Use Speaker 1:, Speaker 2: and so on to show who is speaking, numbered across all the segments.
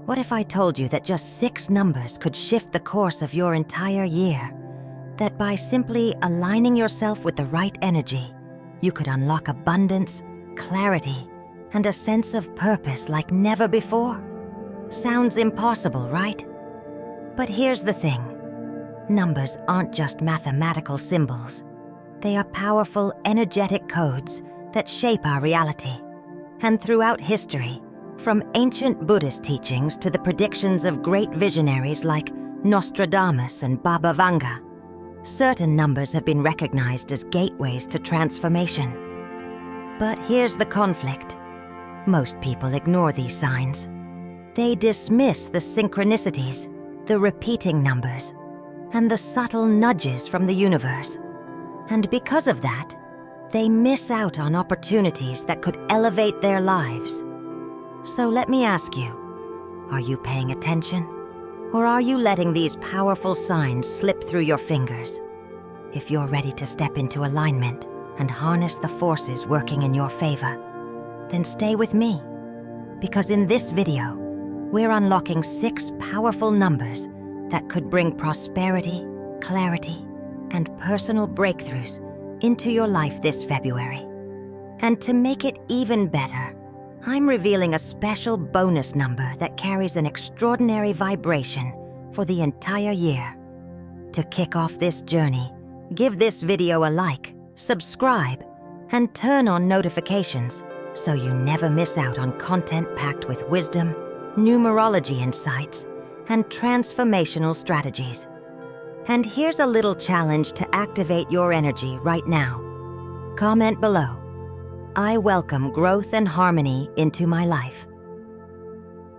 Speaker 1: What if I told you that just 6 numbers could shift the course of your entire year? That by simply aligning yourself with the right energy, you could unlock abundance, clarity, and a sense of purpose like never before? Sounds impossible, right? But here's the thing. Numbers aren't just mathematical symbols. They are powerful, energetic codes that shape our reality. And throughout history, from ancient Buddhist teachings to the predictions of great visionaries like Nostradamus and Baba Vanga, certain numbers have been recognized as gateways to transformation. But here's the conflict. Most people ignore these signs. They dismiss the synchronicities, the repeating numbers, and the subtle nudges from the universe. And because of that, they miss out on opportunities that could elevate their lives. So let me ask you, are you paying attention? Or are you letting these powerful signs slip through your fingers? If you're ready to step into alignment and harness the forces working in your favor, then stay with me. Because in this video, we're unlocking 6 powerful numbers that could bring prosperity, clarity, and personal breakthroughs into your life this February. And to make it even better, I'm revealing a special bonus number that carries an extraordinary vibration for the entire year. To kick off this journey, give this video a like, subscribe, and turn on notifications so you never miss out on content packed with wisdom, numerology insights, and transformational strategies. And here's a little challenge to activate your energy right now. Comment below. I welcome growth and harmony into my life.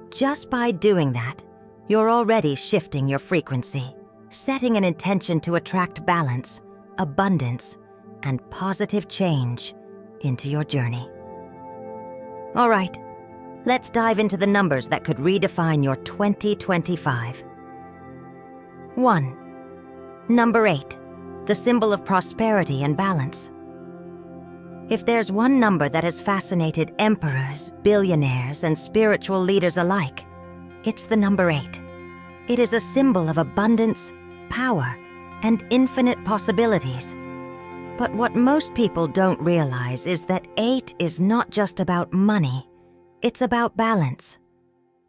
Speaker 1: Just by doing that, you're already shifting your frequency, setting an intention to attract balance, abundance, and positive change into your journey. All right, let's dive into the numbers that could redefine your 2025. 1. Number 8, the symbol of prosperity and balance. If there's one number that has fascinated emperors, billionaires, and spiritual leaders alike, it's the number 8. It is a symbol of abundance, power, and infinite possibilities. But what most people don't realize is that 8 is not just about money, it's about balance.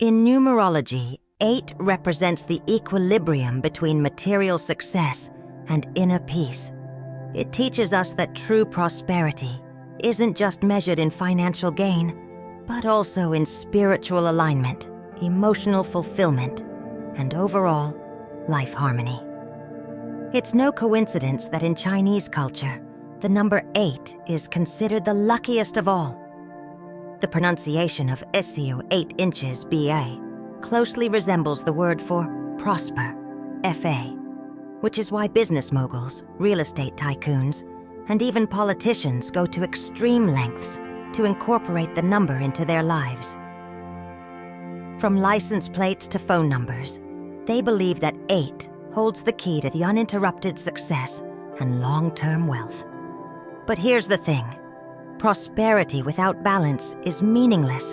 Speaker 1: In numerology, 8 represents the equilibrium between material success and inner peace. It teaches us that true prosperity isn't just measured in financial gain, but also in spiritual alignment, emotional fulfillment, and overall life harmony. It's no coincidence that in Chinese culture, the number 8 is considered the luckiest of all. The pronunciation of Isiu 8 inches BA closely resembles the word for prosper, FA, which is why business moguls, real estate tycoons, and even politicians go to extreme lengths to incorporate the number into their lives. From license plates to phone numbers, they believe that 8 holds the key to the uninterrupted success and long-term wealth. But here's the thing. Prosperity without balance is meaningless.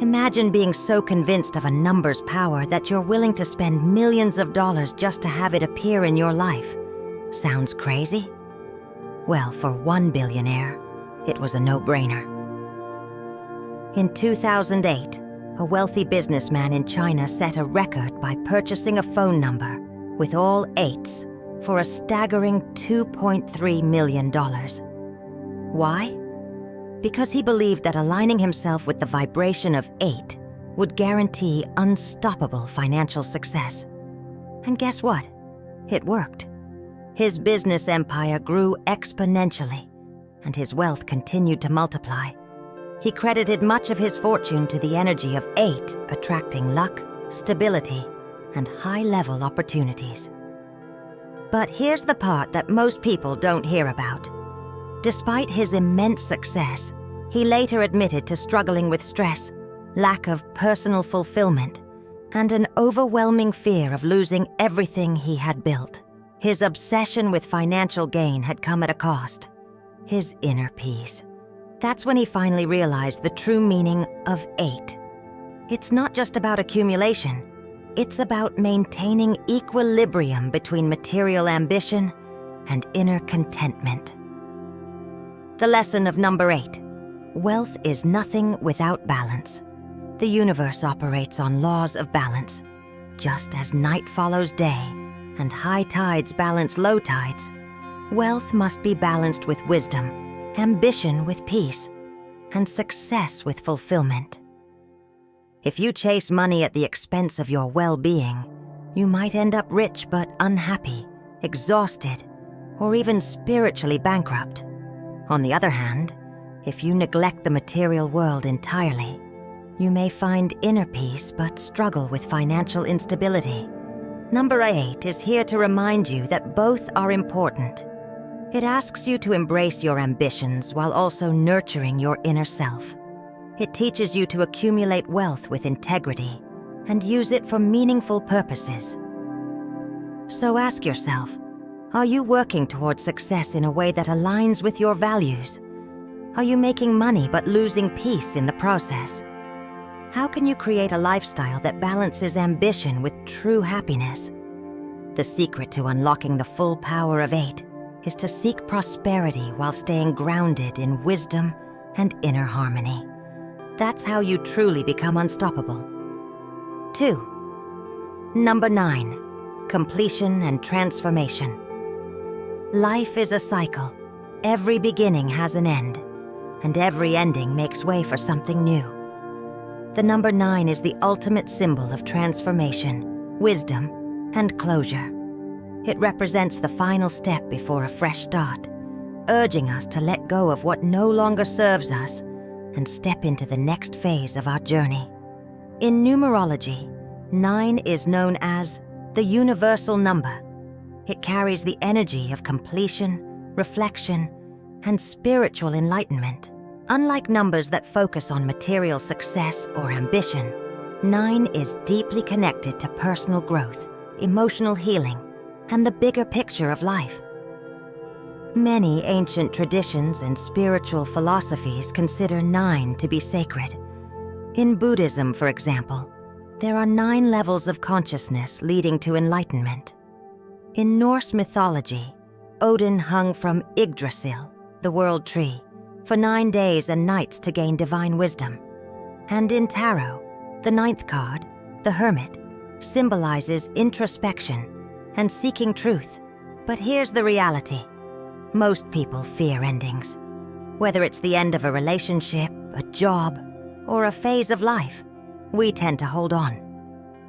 Speaker 1: Imagine being so convinced of a number's power that you're willing to spend millions of dollars just to have it appear in your life. Sounds crazy? Well, for one billionaire, it was a no-brainer. In 2008, a wealthy businessman in China set a record by purchasing a phone number with all 8s for a staggering $2.3 million. Why? Because he believed that aligning himself with the vibration of 8 would guarantee unstoppable financial success. And guess what? It worked. His business empire grew exponentially, and his wealth continued to multiply. He credited much of his fortune to the energy of 8 attracting luck, stability, and high-level opportunities. But here's the part that most people don't hear about. Despite his immense success, he later admitted to struggling with stress, lack of personal fulfillment, and an overwhelming fear of losing everything he had built. His obsession with financial gain had come at a cost: his inner peace. That's when he finally realized the true meaning of 8. It's not just about accumulation. It's about maintaining equilibrium between material ambition and inner contentment. The lesson of number 8. Wealth is nothing without balance. The universe operates on laws of balance. Just as night follows day and high tides balance low tides, wealth must be balanced with wisdom, ambition with peace, and success with fulfillment. If you chase money at the expense of your well-being, you might end up rich but unhappy, exhausted, or even spiritually bankrupt. On the other hand, if you neglect the material world entirely, you may find inner peace but struggle with financial instability. Number 8 is here to remind you that both are important. It asks you to embrace your ambitions while also nurturing your inner self. It teaches you to accumulate wealth with integrity and use it for meaningful purposes. So ask yourself, are you working towards success in a way that aligns with your values? Are you making money but losing peace in the process? How can you create a lifestyle that balances ambition with true happiness? The secret to unlocking the full power of 8 is to seek prosperity while staying grounded in wisdom and inner harmony. That's how you truly become unstoppable. 2. Number 9. Completion and transformation. Life is a cycle. Every beginning has an end, and every ending makes way for something new. The number 9 is the ultimate symbol of transformation, wisdom, and closure. It represents the final step before a fresh start, urging us to let go of what no longer serves us and step into the next phase of our journey. In numerology, 9 is known as the universal number. It carries the energy of completion, reflection, and spiritual enlightenment. Unlike numbers that focus on material success or ambition, 9 is deeply connected to personal growth, emotional healing, and the bigger picture of life. Many ancient traditions and spiritual philosophies consider 9 to be sacred. In Buddhism, for example, there are 9 levels of consciousness leading to enlightenment. In Norse mythology, Odin hung from Yggdrasil, the world tree, for 9 days and nights to gain divine wisdom. And in tarot, the 9th card, the Hermit, symbolizes introspection and seeking truth. But here's the reality. Most people fear endings. Whether it's the end of a relationship, a job, or a phase of life, we tend to hold on,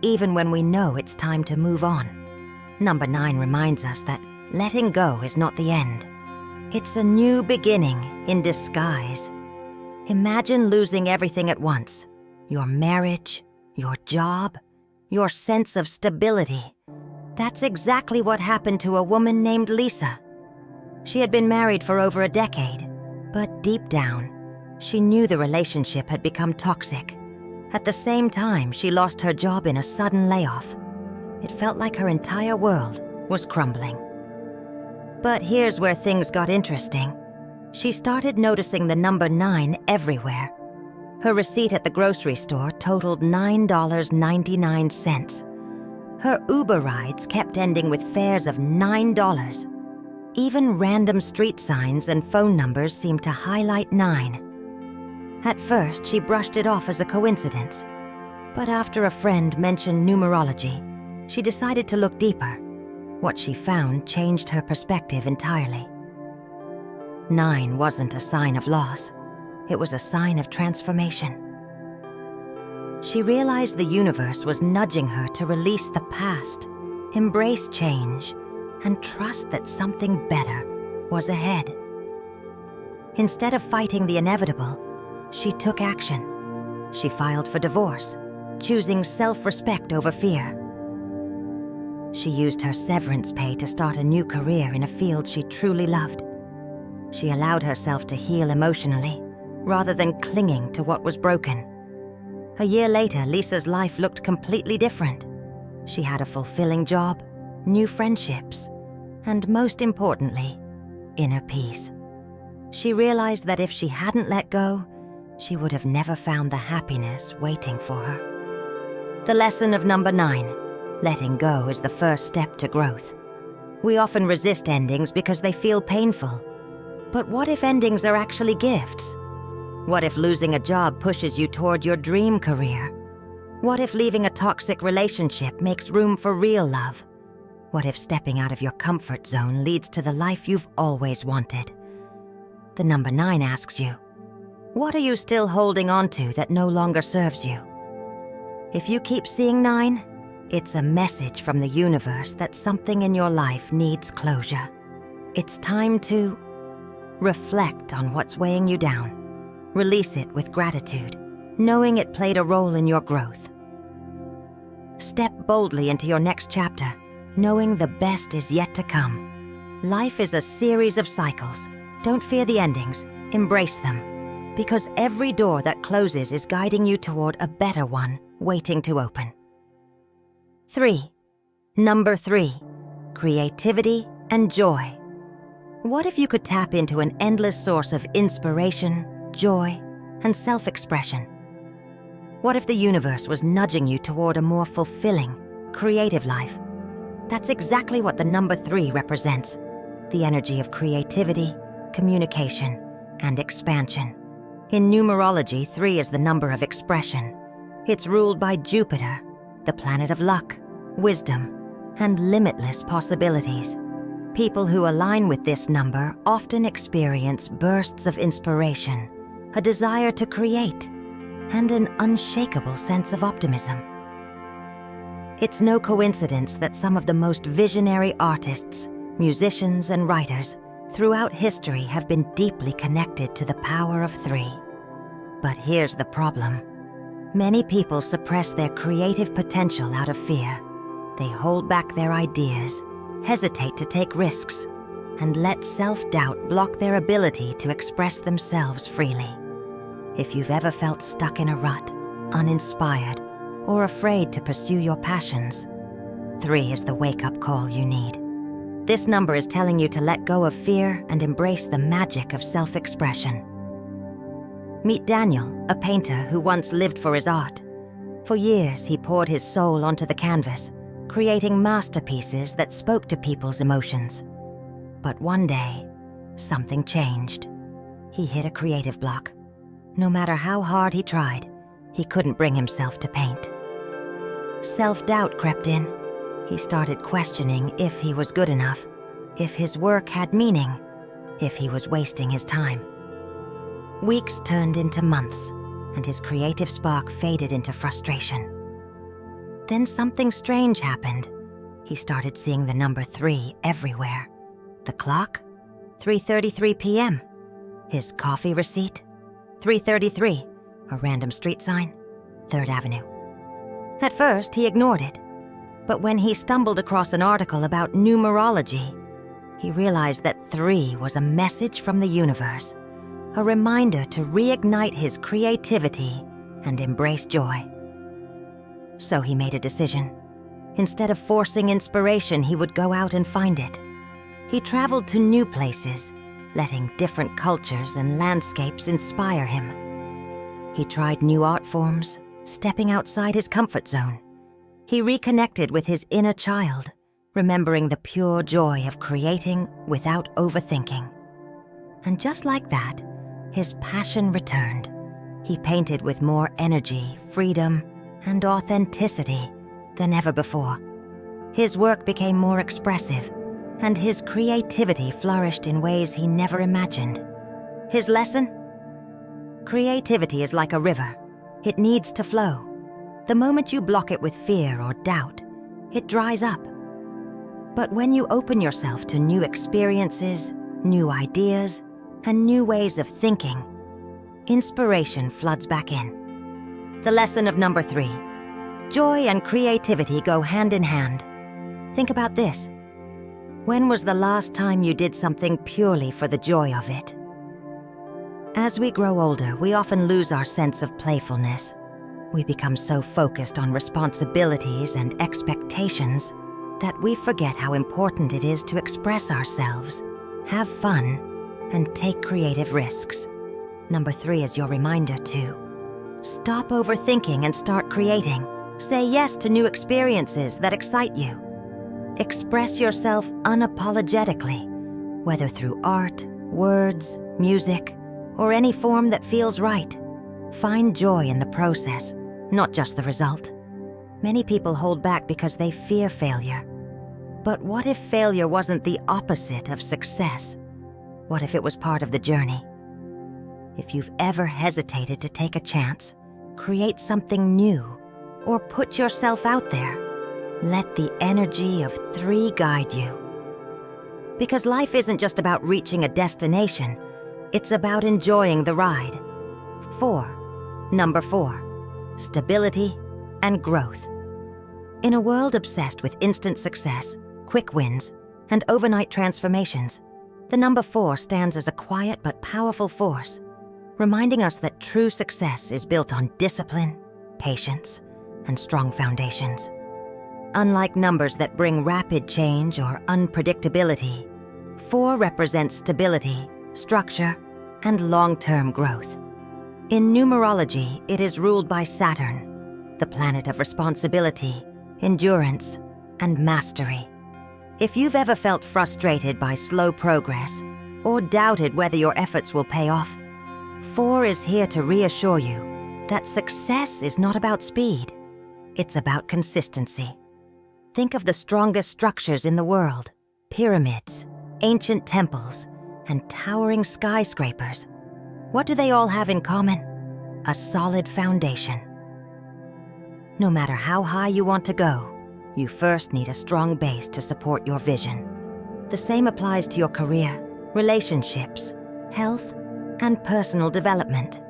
Speaker 1: even when we know it's time to move on. Number 9 reminds us that letting go is not the end. It's a new beginning in disguise. Imagine losing everything at once. Your marriage, your job, your sense of stability. That's exactly what happened to a woman named Lisa. She had been married for over a decade, but deep down, she knew the relationship had become toxic. At the same time, she lost her job in a sudden layoff. It felt like her entire world was crumbling. But here's where things got interesting. She started noticing the number 9 everywhere. Her receipt at the grocery store totaled $9.99. Her Uber rides kept ending with fares of $9. Even random street signs and phone numbers seemed to highlight 9. At first, she brushed it off as a coincidence. But after a friend mentioned numerology, she decided to look deeper. What she found changed her perspective entirely. 9 wasn't a sign of loss. It was a sign of transformation. She realized the universe was nudging her to release the past, embrace change, and trust that something better was ahead. Instead of fighting the inevitable, she took action. She filed for divorce, choosing self-respect over fear. She used her severance pay to start a new career in a field she truly loved. She allowed herself to heal emotionally, rather than clinging to what was broken. A year later, Lisa's life looked completely different. She had a fulfilling job, new friendships, and most importantly, inner peace. She realized that if she hadn't let go, she would have never found the happiness waiting for her. The lesson of number 9. Letting go is the first step to growth. We often resist endings because they feel painful. But what if endings are actually gifts? What if losing a job pushes you toward your dream career? What if leaving a toxic relationship makes room for real love? What if stepping out of your comfort zone leads to the life you've always wanted? The number 9 asks you, what are you still holding on to that no longer serves you? If you keep seeing 9, it's a message from the universe that something in your life needs closure. It's time to reflect on what's weighing you down. Release it with gratitude, knowing it played a role in your growth. Step boldly into your next chapter, knowing the best is yet to come. Life is a series of cycles. Don't fear the endings, embrace them, because every door that closes is guiding you toward a better one waiting to open. 3. Number 3. Creativity and joy. What if you could tap into an endless source of inspiration, joy, and self-expression? What if the universe was nudging you toward a more fulfilling, creative life? That's exactly what the number 3 represents, the energy of creativity, communication, and expansion. In numerology, 3 is the number of expression. It's ruled by Jupiter, the planet of luck, wisdom, and limitless possibilities. People who align with this number often experience bursts of inspiration, a desire to create, and an unshakable sense of optimism. It's no coincidence that some of the most visionary artists, musicians, and writers throughout history have been deeply connected to the power of 3. But here's the problem. Many people suppress their creative potential out of fear. They hold back their ideas, hesitate to take risks, and let self-doubt block their ability to express themselves freely. If you've ever felt stuck in a rut, uninspired, or afraid to pursue your passions, 3 is the wake-up call you need. This number is telling you to let go of fear and embrace the magic of self-expression. Meet Daniel, a painter who once lived for his art. For years, he poured his soul onto the canvas, creating masterpieces that spoke to people's emotions. But one day, something changed. He hit a creative block. No matter how hard he tried, he couldn't bring himself to paint. Self-doubt crept in. He started questioning if he was good enough, if his work had meaning, if he was wasting his time. Weeks turned into months, and his creative spark faded into frustration. Then something strange happened. He started seeing the number 3 everywhere. The clock, 3:33 p.m. His coffee receipt, 3:33. A random street sign, 3rd Avenue. At first, he ignored it. But when he stumbled across an article about numerology, he realized that 3 was a message from the universe, a reminder to reignite his creativity and embrace joy. So he made a decision. Instead of forcing inspiration, he would go out and find it. He traveled to new places, letting different cultures and landscapes inspire him. He tried new art forms, stepping outside his comfort zone. He reconnected with his inner child, remembering the pure joy of creating without overthinking. And just like that, his passion returned. He painted with more energy, freedom, and authenticity than ever before. His work became more expressive, and his creativity flourished in ways he never imagined. His lesson? Creativity is like a river. It needs to flow. The moment you block it with fear or doubt, it dries up. But when you open yourself to new experiences, new ideas, and new ways of thinking, inspiration floods back in. The lesson of number 3. Joy and creativity go hand in hand. Think about this. When was the last time you did something purely for the joy of it? As we grow older, we often lose our sense of playfulness. We become so focused on responsibilities and expectations that we forget how important it is to express ourselves, have fun, and take creative risks. Number 3 is your reminder to stop overthinking and start creating. Say yes to new experiences that excite you. Express yourself unapologetically, whether through art, words, music, or any form that feels right. Find joy in the process, not just the result. Many people hold back because they fear failure. But what if failure wasn't the opposite of success? What if it was part of the journey? If you've ever hesitated to take a chance, create something new, or put yourself out there, let the energy of 3 guide you. Because life isn't just about reaching a destination, it's about enjoying the ride. 4. Number 4. Stability and growth. In a world obsessed with instant success, quick wins, and overnight transformations, the number 4 stands as a quiet but powerful force, reminding us that true success is built on discipline, patience, and strong foundations. Unlike numbers that bring rapid change or unpredictability, 4 represents stability, structure, and long-term growth. In numerology, it is ruled by Saturn, the planet of responsibility, endurance, and mastery. If you've ever felt frustrated by slow progress or doubted whether your efforts will pay off, 4 is here to reassure you that success is not about speed, it's about consistency. Think of the strongest structures in the world: pyramids, ancient temples, and towering skyscrapers. What do they all have in common? A solid foundation. No matter how high you want to go, you first need a strong base to support your vision. The same applies to your career, relationships, health, and personal development.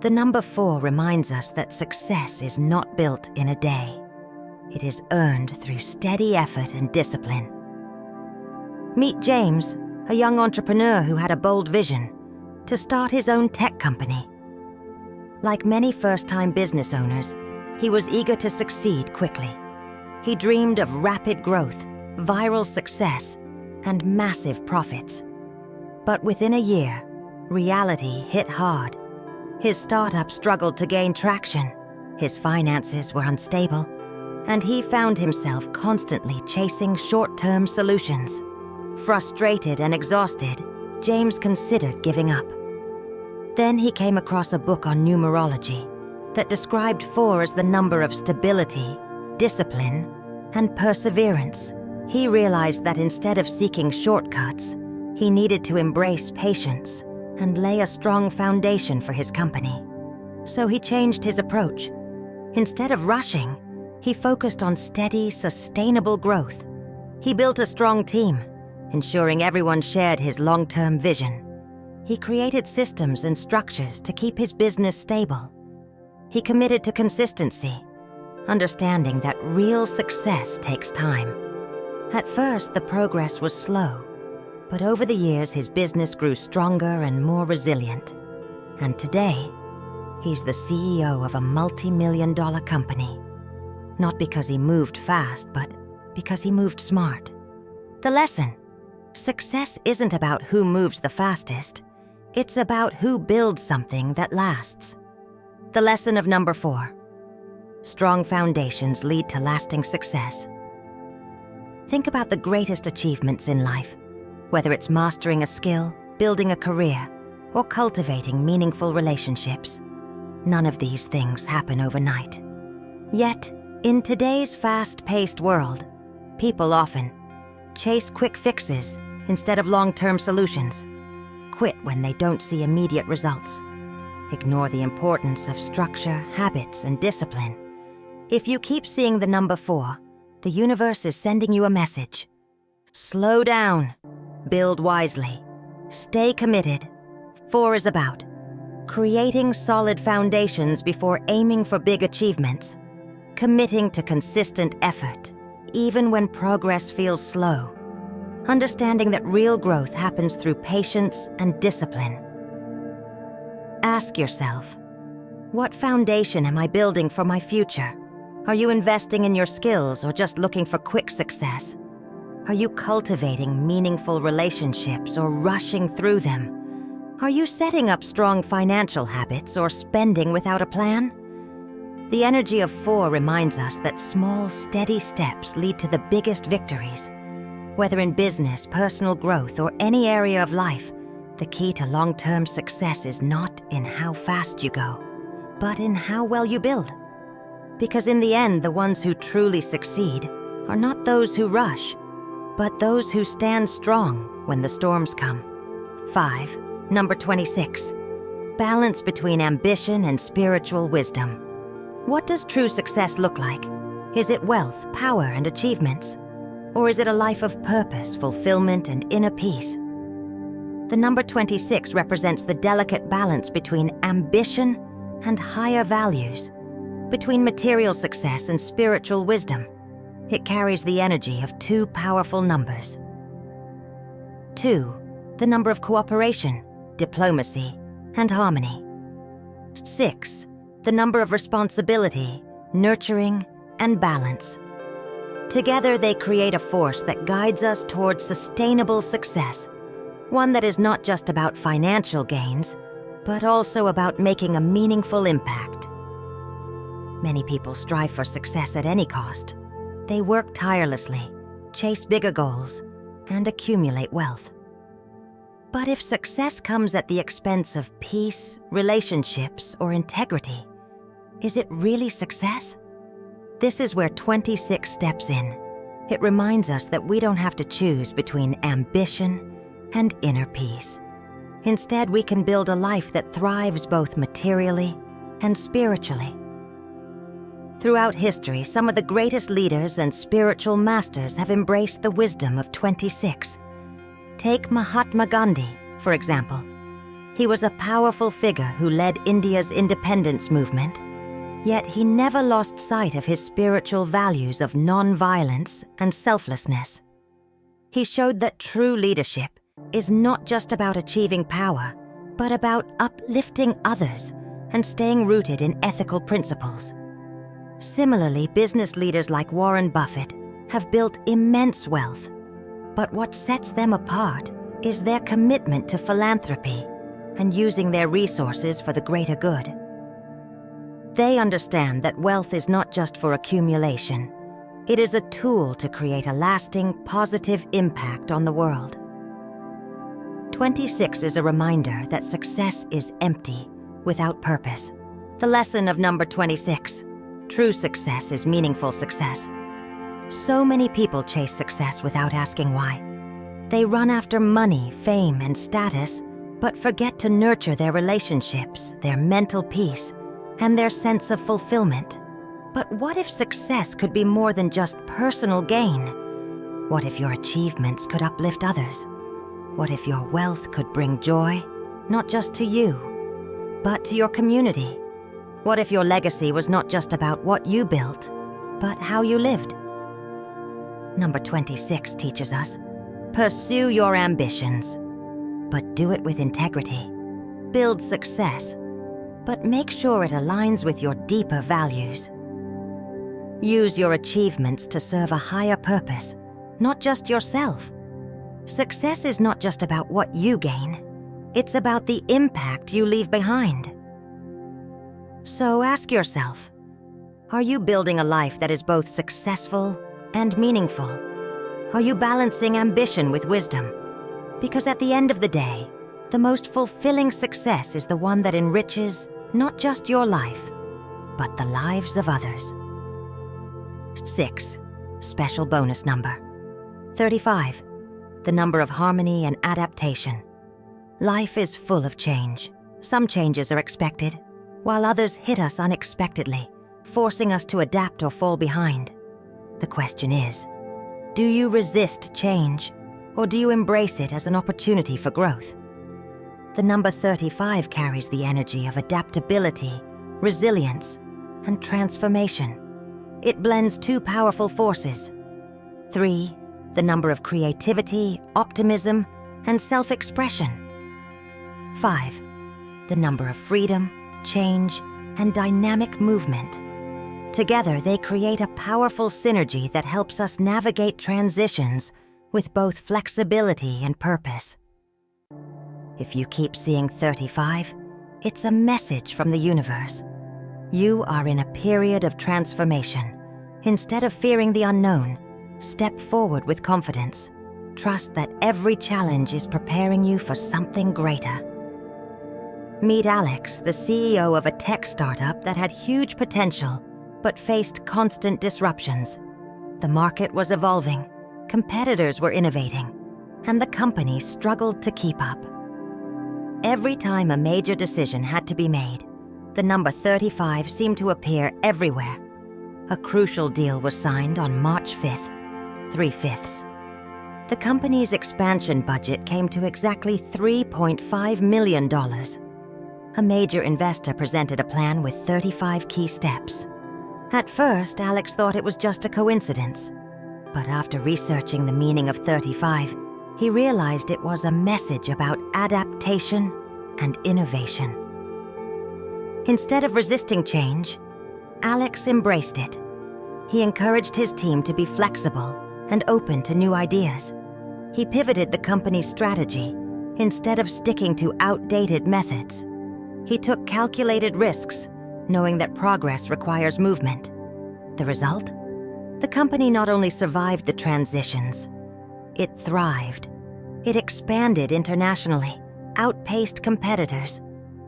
Speaker 1: The number 4 reminds us that success is not built in a day. It is earned through steady effort and discipline. Meet James, a young entrepreneur who had a bold vision to start his own tech company. Like many first-time business owners, he was eager to succeed quickly. He dreamed of rapid growth, viral success, and massive profits. But within a year, reality hit hard. His startup struggled to gain traction, his finances were unstable, and he found himself constantly chasing short-term solutions. Frustrated and exhausted, James considered giving up. Then he came across a book on numerology that described 4 as the number of stability, discipline, and perseverance. He realized that instead of seeking shortcuts, he needed to embrace patience and lay a strong foundation for his company. So he changed his approach. Instead of rushing, he focused on steady, sustainable growth. He built a strong team, ensuring everyone shared his long-term vision. He created systems and structures to keep his business stable. He committed to consistency, understanding that real success takes time. At first, the progress was slow, but over the years his business grew stronger and more resilient. And today, he's the CEO of a multi-million-dollar company. Not because he moved fast, but because he moved smart. The lesson: success isn't about who moves the fastest. It's about who builds something that lasts. The lesson of number 4: strong foundations lead to lasting success. Think about the greatest achievements in life, whether it's mastering a skill, building a career, or cultivating meaningful relationships. None of these things happen overnight. Yet, in today's fast-paced world, people often chase quick fixes instead of long-term solutions, quit when they don't see immediate results, ignore the importance of structure, habits, and discipline. If you keep seeing the number 4, the universe is sending you a message. Slow down, build wisely, stay committed. 4 is about creating solid foundations before aiming for big achievements, committing to consistent effort, even when progress feels slow, understanding that real growth happens through patience and discipline. Ask yourself, what foundation am I building for my future? Are you investing in your skills or just looking for quick success? Are you cultivating meaningful relationships or rushing through them? Are you setting up strong financial habits or spending without a plan? The energy of 4 reminds us that small, steady steps lead to the biggest victories. Whether in business, personal growth, or any area of life, the key to long-term success is not in how fast you go, but in how well you build. Because in the end, the ones who truly succeed are not those who rush, but those who stand strong when the storms come. 5. Number 26. Balance between ambition and spiritual wisdom. What does true success look like? Is it wealth, power, and achievements? Or is it a life of purpose, fulfillment, and inner peace? The number 26 represents the delicate balance between ambition and higher values, between material success and spiritual wisdom. It carries the energy of 2 powerful numbers. 2. The number of cooperation, diplomacy, and harmony. 6. The number of responsibility, nurturing, and balance. Together, they create a force that guides us towards sustainable success, one that is not just about financial gains, but also about making a meaningful impact. Many people strive for success at any cost. They work tirelessly, chase bigger goals, and accumulate wealth. But if success comes at the expense of peace, relationships, or integrity, is it really success? This is where 26 steps in. It reminds us that we don't have to choose between ambition and inner peace. Instead, we can build a life that thrives both materially and spiritually. Throughout history, some of the greatest leaders and spiritual masters have embraced the wisdom of 26. Take Mahatma Gandhi, for example. He was a powerful figure who led India's independence movement. Yet he never lost sight of his spiritual values of non-violence and selflessness. He showed that true leadership is not just about achieving power, but about uplifting others and staying rooted in ethical principles. Similarly, business leaders like Warren Buffett have built immense wealth, but what sets them apart is their commitment to philanthropy and using their resources for the greater good. They understand that wealth is not just for accumulation. It is a tool to create a lasting, positive impact on the world. 26 is a reminder that success is empty, without purpose. The lesson of number 26. True success is meaningful success. So many people chase success without asking why. They run after money, fame, and status, but forget to nurture their relationships, their mental peace, and their sense of fulfillment. But what if success could be more than just personal gain? What if your achievements could uplift others? What if your wealth could bring joy, not just to you, but to your community? What if your legacy was not just about what you built, but how you lived? Number 26 teaches us, pursue your ambitions, but do it with integrity. Build success, but make sure it aligns with your deeper values. Use your achievements to serve a higher purpose, not just yourself. Success is not just about what you gain, it's about the impact you leave behind. So ask yourself, are you building a life that is both successful and meaningful? Are you balancing ambition with wisdom? Because at the end of the day, the most fulfilling success is the one that enriches not just your life, but the lives of others. 6. Special bonus number. 35. The number of harmony and adaptation. Life is full of change. Some changes are expected, while others hit us unexpectedly, forcing us to adapt or fall behind. The question is, do you resist change, or do you embrace it as an opportunity for growth? The number 35 carries the energy of adaptability, resilience, and transformation. It blends 2 powerful forces. 3, the number of creativity, optimism, and self-expression. 5, the number of freedom, change, and dynamic movement. Together, they create a powerful synergy that helps us navigate transitions with both flexibility and purpose. If you keep seeing 35, it's a message from the universe. You are in a period of transformation. Instead of fearing the unknown, step forward with confidence. Trust that every challenge is preparing you for something greater. Meet Alex, the CEO of a tech startup that had huge potential but faced constant disruptions. The market was evolving, competitors were innovating, and the company struggled to keep up. Every time a major decision had to be made, the number 35 seemed to appear everywhere. A crucial deal was signed on March 5th, 3/5. The company's expansion budget came to exactly $3.5 million. A major investor presented a plan with 35 key steps. At first, Alex thought it was just a coincidence. But after researching the meaning of 35, he realized it was a message about adaptation and innovation. Instead of resisting change, Alex embraced it. He encouraged his team to be flexible and open to new ideas. He pivoted the company's strategy. Instead of sticking to outdated methods, he took calculated risks, knowing that progress requires movement. The result? The company not only survived the transitions, it thrived. It expanded internationally, outpaced competitors,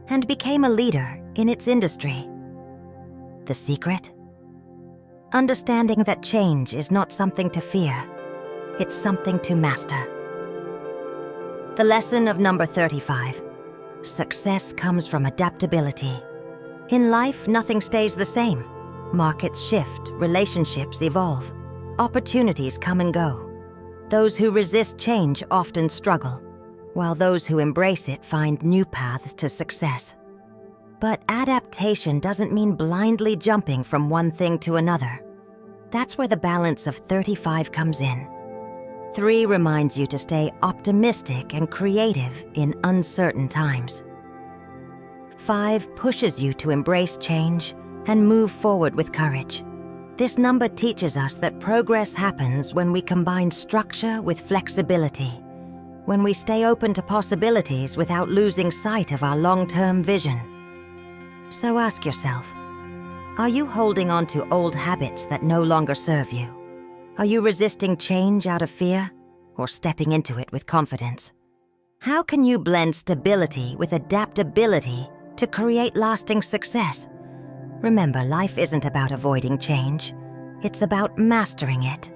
Speaker 1: and became a leader in its industry. The secret? Understanding that change is not something to fear, it's something to master. The lesson of number 35. Success comes from adaptability. In life, nothing stays the same. Markets shift, relationships evolve, opportunities come and go. Those who resist change often struggle, while those who embrace it find new paths to success. But adaptation doesn't mean blindly jumping from one thing to another. That's where the balance of 35 comes in. 3 reminds you to stay optimistic and creative in uncertain times. 5 pushes you to embrace change and move forward with courage. This number teaches us that progress happens when we combine structure with flexibility, when we stay open to possibilities without losing sight of our long-term vision. So ask yourself, are you holding on to old habits that no longer serve you? Are you resisting change out of fear or stepping into it with confidence? How can you blend stability with adaptability to create lasting success? Remember, life isn't about avoiding change. It's about mastering it.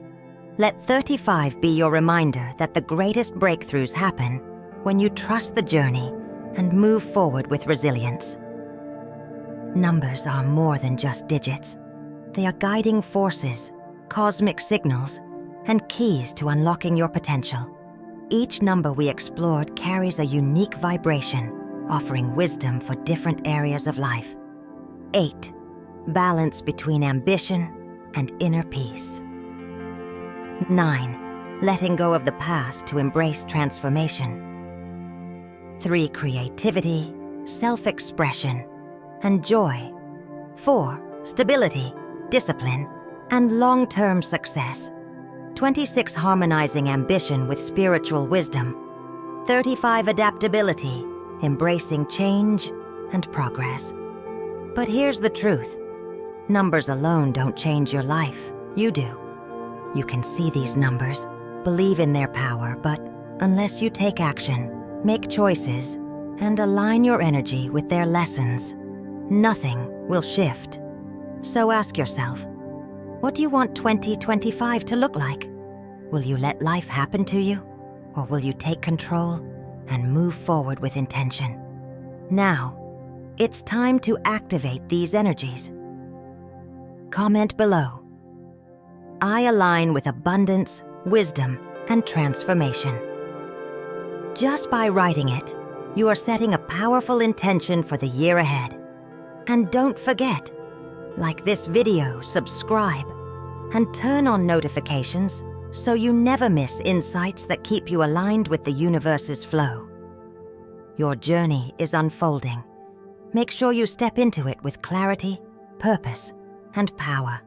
Speaker 1: Let 35 be your reminder that the greatest breakthroughs happen when you trust the journey and move forward with resilience. Numbers are more than just digits. They are guiding forces, cosmic signals, and keys to unlocking your potential. Each number we explored carries a unique vibration, offering wisdom for different areas of life. 8. Balance between ambition and inner peace. 9. Letting go of the past to embrace transformation. 3. Creativity, self-expression, and joy. 4. Stability, discipline, and long-term success. 26. Harmonizing ambition with spiritual wisdom. 35. Adaptability, embracing change and progress. But here's the truth. Numbers alone don't change your life. You do. You can see these numbers, believe in their power, but unless you take action, make choices, and align your energy with their lessons, nothing will shift. So ask yourself, what do you want 2025 to look like? Will you let life happen to you? Or will you take control and move forward with intention? Now, it's time to activate these energies. Comment below. I align with abundance, wisdom, and transformation. Just by writing it, you are setting a powerful intention for the year ahead. And don't forget, like this video, subscribe, and turn on notifications so you never miss insights that keep you aligned with the universe's flow. Your journey is unfolding. Make sure you step into it with clarity, purpose, and power.